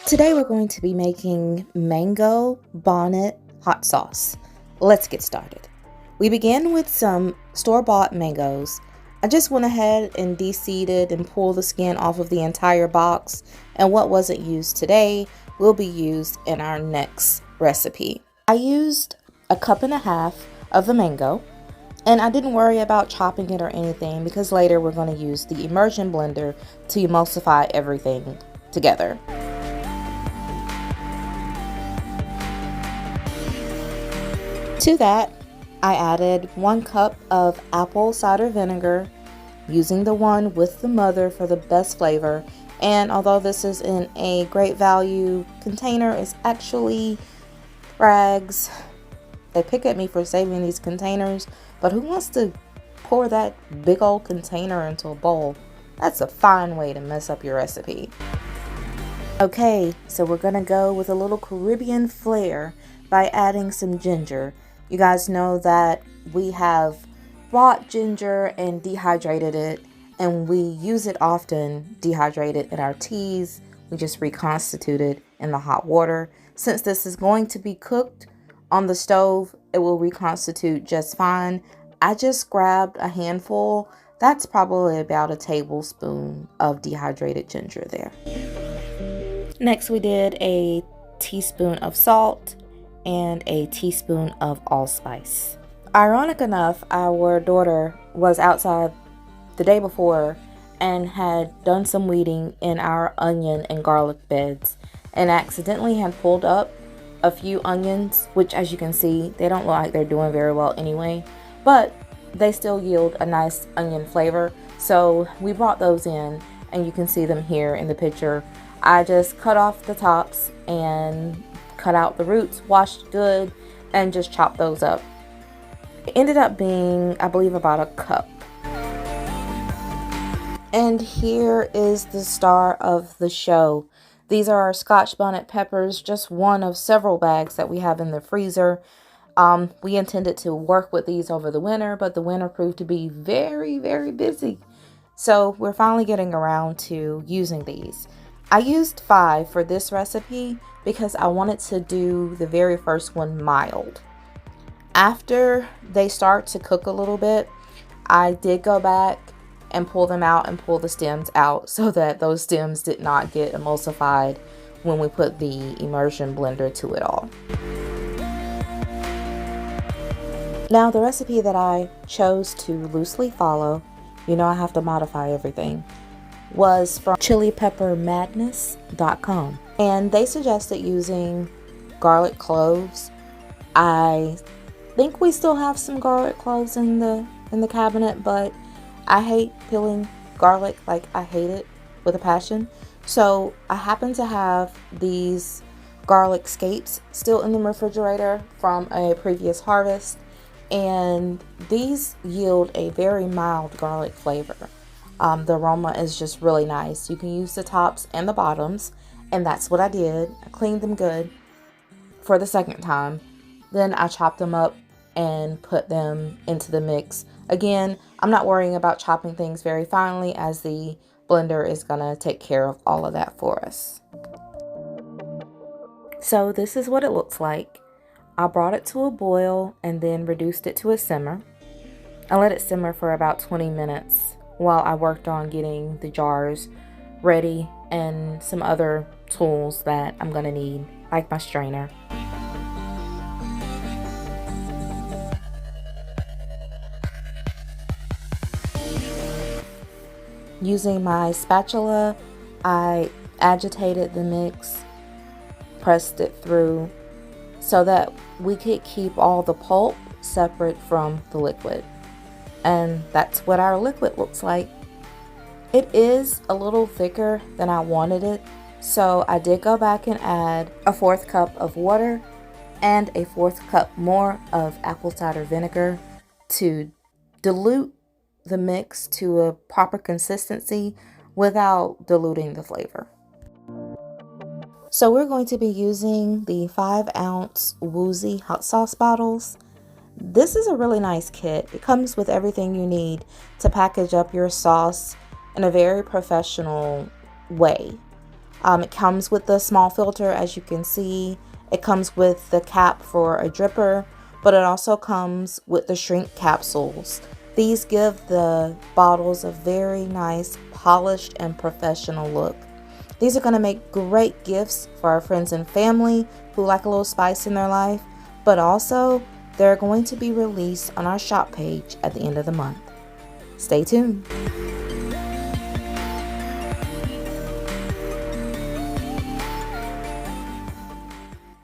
Today we're going to be making Mango-Bonnet Hot Sauce. Let's get started. We began with some store-bought mangoes. I just went ahead and de-seeded and pulled the skin off of the entire box, and what wasn't used today will be used in our next recipe. I used 1.5 cups of the mango, and I didn't worry about chopping it or anything because later we're going to use the immersion blender to emulsify everything together. To that, I added 1 cup of apple cider vinegar, using the one with the mother for the best flavor. And although this is in a great value container, it's actually rags. They pick at me for saving these containers, but who wants to pour that big old container into a bowl? That's a fine way to mess up your recipe. Okay, so we're gonna go with a little Caribbean flair by adding some ginger. You guys know that we have bought ginger and dehydrated it, and we use it often dehydrated in our teas. We just reconstitute it in the hot water. Since this is going to be cooked on the stove, it will reconstitute just fine. I just grabbed a handful. That's probably about a tablespoon of dehydrated ginger there. Next, we did a teaspoon of salt and a teaspoon of allspice. Ironic enough, our daughter was outside the day before and had done some weeding in our onion and garlic beds and accidentally had pulled up a few onions, which, as you can see, they don't look like they're doing very well anyway, but they still yield a nice onion flavor. So we brought those in, and you can see them here in the picture. I just cut off the tops and cut out the roots, washed good, and just chopped those up. It ended up being, I believe, about 1 cup. And here is the star of the show. These are our Scotch Bonnet peppers, just one of several bags that we have in the freezer. We intended to work with these over the winter, but the winter proved to be very, very busy. So we're finally getting around to using these. I used 5 for this recipe because I wanted to do the very first one mild. After they start to cook a little bit, I did go back and pull them out and pull the stems out so that those stems did not get emulsified when we put the immersion blender to it all. Now, the recipe that I chose to loosely follow, you know I have to modify everything, was from chilipeppermadness.com, and they suggested using garlic cloves. I think we still have some garlic cloves in the cabinet, but I hate peeling garlic, like I hate it with a passion. So I happen to have these garlic scapes still in the refrigerator from a previous harvest, and these yield a very mild garlic flavor. The aroma is just really nice. You can use the tops and the bottoms, and that's what I did. I cleaned them good for the second time. Then I chopped them up and put them into the mix. Again, I'm not worrying about chopping things very finely, as the blender is gonna take care of all of that for us. So this is what it looks like. I brought it to a boil and then reduced it to a simmer. I let it simmer for about 20 minutes while I worked on getting the jars ready and some other tools that I'm gonna need, like my strainer. Using my spatula, I agitated the mix, pressed it through so that we could keep all the pulp separate from the liquid. And that's what our liquid looks like. It is a little thicker than I wanted it, so I did go back and add 1/4 cup of water and 1/4 cup more of apple cider vinegar to dilute the mix to a proper consistency without diluting the flavor. So we're going to be using the 5-ounce Woozy hot sauce bottles. This is a really nice kit. It comes with everything you need to package up your sauce in a very professional way. It comes with the small filter, as you can see. It comes with the cap for a dripper, but it also comes with the shrink capsules. These give the bottles a very nice, polished, and professional look. These are going to make great gifts for our friends and family who like a little spice in their life, but also they're going to be released on our shop page at the end of the month. Stay tuned.